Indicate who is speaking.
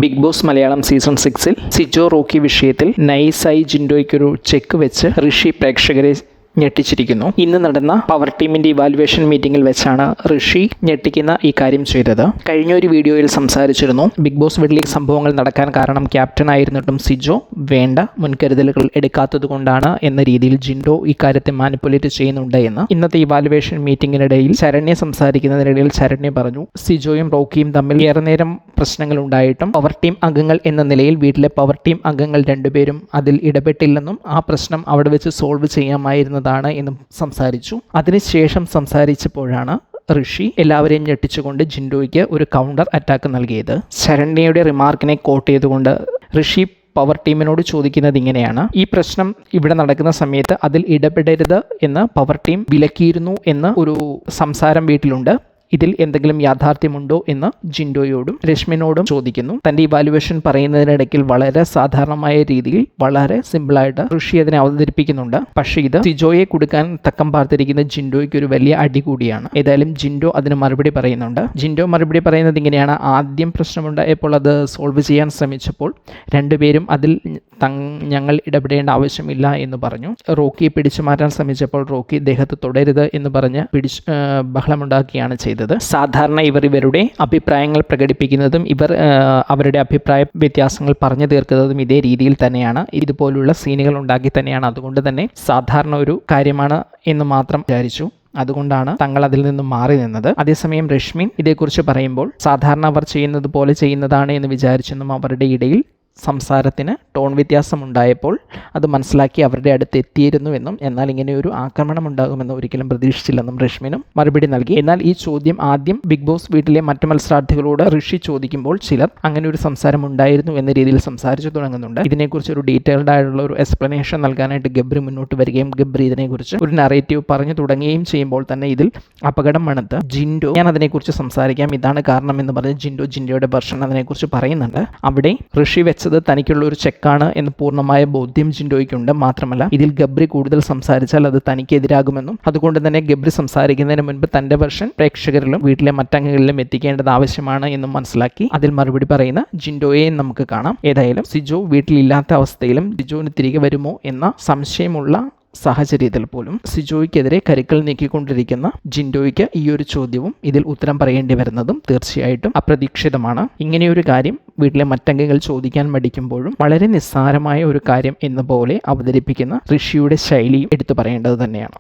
Speaker 1: Big Boss Malayalam season 6-ൽ Sijo Rocky വിഷയത്തിൽ നൈസായി ജിൻഡോയ്ക്കൊരു ചെക്ക് വെച്ച് ഋഷി പ്രേക്ഷകരെ ഞെട്ടിച്ചിരിക്കുന്നു. ഇന്ന് നടന്ന പവർ ടീമിന്റെ ഇവാലുവേഷൻ മീറ്റിംഗിൽ വെച്ചാണ് ഋഷി ഞെട്ടിക്കുന്ന ഈ കാര്യം ചെയ്തത്. കഴിഞ്ഞ ഒരു വീഡിയോയിൽ സംസാരിച്ചിരുന്നു, ബിഗ് ബോസ് വീട്ടിലെ സംഭവങ്ങൾ നടക്കാൻ കാരണം ക്യാപ്റ്റൻ ആയിരുന്നിട്ടും സിജോ വേണ്ട മുൻകരുതലുകൾ എടുക്കാത്തത് കൊണ്ടാണ് എന്ന രീതിയിൽ ജിൻഡോ ഇക്കാര്യത്തെ മാനിപ്പുലേറ്റ് ചെയ്യുന്നുണ്ട് എന്ന്. ഇന്നത്തെ ഇവാലുവേഷൻ മീറ്റിംഗിനിടയിൽ ശരണ്യ സംസാരിക്കുന്നതിനിടയിൽ ശരണ്യ പറഞ്ഞു, സിജോയും റോക്കിയും തമ്മിൽ ഏറെ നേരം പ്രശ്നങ്ങൾ ഉണ്ടായിട്ടും പവർ ടീം അംഗങ്ങൾ എന്ന നിലയിൽ വീട്ടിലെ പവർ ടീം അംഗങ്ങൾ രണ്ടുപേരും അതിൽ ഇടപെട്ടില്ലെന്നും ആ പ്രശ്നം അവിടെ വെച്ച് സോൾവ് ചെയ്യാമായിരുന്നതാണ് എന്നും സംസാരിച്ചു. അതിനുശേഷം സംസാരിച്ചപ്പോഴാണ് ഋഷി എല്ലാവരെയും ഞെട്ടിച്ചുകൊണ്ട് ജിൻഡോയ്ക്ക് ഒരു കൗണ്ടർ അറ്റാക്ക് നൽകിയത്. ശരണ്യയുടെ റിമാർക്കിനെ കോട്ട് ചെയ്തുകൊണ്ട് ഋഷി പവർ ടീമിനോട് ചോദിക്കുന്നത് ഇങ്ങനെയാണ്: ഈ പ്രശ്നം ഇവിടെ നടക്കുന്ന സമയത്ത് അതിൽ ഇടപെടരുത് എന്ന് പവർ ടീം വിലക്കിയിരുന്നു എന്ന് ഒരു സംസാരം വീട്ടിലുണ്ട്. ഇതിൽ എന്തെങ്കിലും യാഥാർത്ഥ്യമുണ്ടോ എന്ന് ജിൻഡോയോടും രശ്മിനോടും ചോദിക്കുന്നു. തൻ്റെ ഇവാലുവേഷൻ പറയുന്നതിനിടയ്ക്കിൽ വളരെ സാധാരണമായ രീതിയിൽ വളരെ സിമ്പിളായിട്ട് ഋഷി അതിനെ അവതരിപ്പിക്കുന്നുണ്ട്. പക്ഷേ ഇത് സിജോയെ കൊടുക്കാൻ തക്കം പാർത്തിരിക്കുന്ന ജിൻഡോയ്ക്ക് ഒരു വലിയ അടി കൂടിയാണ്. ഏതായാലും ജിൻഡോ അതിന് മറുപടി പറയുന്നുണ്ട്. ജിൻഡോ മറുപടി പറയുന്നത് ഇങ്ങനെയാണ്: ആദ്യം പ്രശ്നമുണ്ടായപ്പോൾ അത് സോൾവ് ചെയ്യാൻ ശ്രമിച്ചപ്പോൾ രണ്ടുപേരും അതിൽ ഞങ്ങൾ ഇടപെടേണ്ട ആവശ്യമില്ല എന്ന് പറഞ്ഞു. റോക്കിയെ പിടിച്ചു മാറ്റാൻ ശ്രമിച്ചപ്പോൾ റോക്കി ദേഹത്ത് തുടരുത് എന്ന് പറഞ്ഞ് ബഹളമുണ്ടാക്കിയാണ് ചെയ്തത്. സാധാരണ ഇവരുടെ അഭിപ്രായങ്ങൾ പ്രകടിപ്പിക്കുന്നതും അവരുടെ അഭിപ്രായ വ്യത്യാസങ്ങൾ പറഞ്ഞു തീർക്കുന്നതും ഇതേ രീതിയിൽ തന്നെയാണ്. ഇതുപോലുള്ള സീനുകൾ ഉണ്ടാക്കി തന്നെയാണ്. അതുകൊണ്ട് തന്നെ സാധാരണ ഒരു കാര്യമാണ് എന്ന് മാത്രം വിചാരിച്ചു. അതുകൊണ്ടാണ് തങ്ങൾ അതിൽ നിന്നും മാറി നിന്നത്. അതേസമയം രശ്മിൻ ഇതേക്കുറിച്ച് പറയുമ്പോൾ സാധാരണ അവർ ചെയ്യുന്നത് പോലെ ചെയ്യുന്നതാണ് എന്ന് വിചാരിച്ചെന്നും അവരുടെ ഇടയിൽ സംസാരത്തിന് ടോൺ വ്യത്യാസമുണ്ടായപ്പോൾ അത് മനസ്സിലാക്കി അവരുടെ അടുത്ത് എത്തിയിരുന്നുവെന്നും എന്നാൽ ഇങ്ങനെ ഒരു ആക്രമണം ഉണ്ടാകുമെന്ന് ഒരിക്കലും പ്രതീക്ഷിച്ചില്ലെന്നും രശ്മിനും മറുപടി നൽകി. എന്നാൽ ഈ ചോദ്യം ആദ്യം ബിഗ് ബോസ് വീട്ടിലെ മറ്റു മത്സരാർത്ഥികളോട് ഋഷി ചോദിക്കുമ്പോൾ ചിലർ അങ്ങനെ ഒരു സംസാരം ഉണ്ടായിരുന്നു എന്ന രീതിയിൽ സംസാരിച്ചു തുടങ്ങുന്നുണ്ട്. ഇതിനെക്കുറിച്ച് ഒരു ഡീറ്റെയിൽഡ് ആയിട്ടുള്ള ഒരു എക്സ്പ്ലനേഷൻ നൽകാനായിട്ട് ഗബ്രി മുന്നോട്ട് വരികയും ഗബ്രി ഇതിനെക്കുറിച്ച് ഒരു നറേറ്റീവ് പറഞ്ഞു തുടങ്ങുകയും ചെയ്യുമ്പോൾ തന്നെ ഇതിൽ അപകടം മണത്ത് ജിൻഡോ ഞാൻ അതിനെക്കുറിച്ച് സംസാരിക്കാം, ഇതാണ് കാരണം എന്ന് പറഞ്ഞ് ജിൻഡോയുടെ വെർഷൻ അതിനെക്കുറിച്ച് പറയുന്നുണ്ട്. അവിടെ ഋഷി വെച്ചത് തനിക്കുള്ള ഒരു ചെക്കാണ് എന്ന് പൂർണ്ണമായ ബോധ്യം ജിൻഡോയ്ക്കുണ്ട്. മാത്രമല്ല ഇതിൽ ഗബ്രി കൂടുതൽ സംസാരിച്ചാൽ അത് തനിക്കെതിരാകുമെന്നും അതുകൊണ്ട് തന്നെ ഗബ്രി സംസാരിക്കുന്നതിന് മുൻപ് തൻ്റെ വെർഷൻ പ്രേക്ഷകരിലും വീട്ടിലെ മറ്റംഗങ്ങളിലും എത്തിക്കേണ്ടത് ആവശ്യമാണ് എന്നും മനസ്സിലാക്കി അതിൽ മറുപടി പറയുന്ന ജിൻഡോയെ നമുക്ക് കാണാം. ഏതായാലും സിജോ വീട്ടിലില്ലാത്ത അവസ്ഥയിലും സിജോന് തിരികെ വരുമോ എന്ന സംശയമുള്ള സാഹചര്യത്തിൽ പോലും സിജോയ്ക്കെതിരെ കരുക്കൾ നീക്കിക്കൊണ്ടിരിക്കുന്ന ജിൻഡോയ്ക്ക് ഈ ഒരു ചോദ്യവും ഇതിൽ ഉത്തരം പറയേണ്ടി വരുന്നതും തീർച്ചയായിട്ടും അപ്രതീക്ഷിതമാണ്. ഇങ്ങനെയൊരു കാര്യം വീട്ടിലെ മറ്റംഗങ്ങൾ ചോദിക്കാൻ മടിക്കുമ്പോഴും വളരെ നിസ്സാരമായ ഒരു കാര്യം എന്ന പോലെ അവതരിപ്പിക്കുന്ന ഋഷിയുടെ ശൈലിയും എടുത്തു പറയേണ്ടത് തന്നെയാണ്.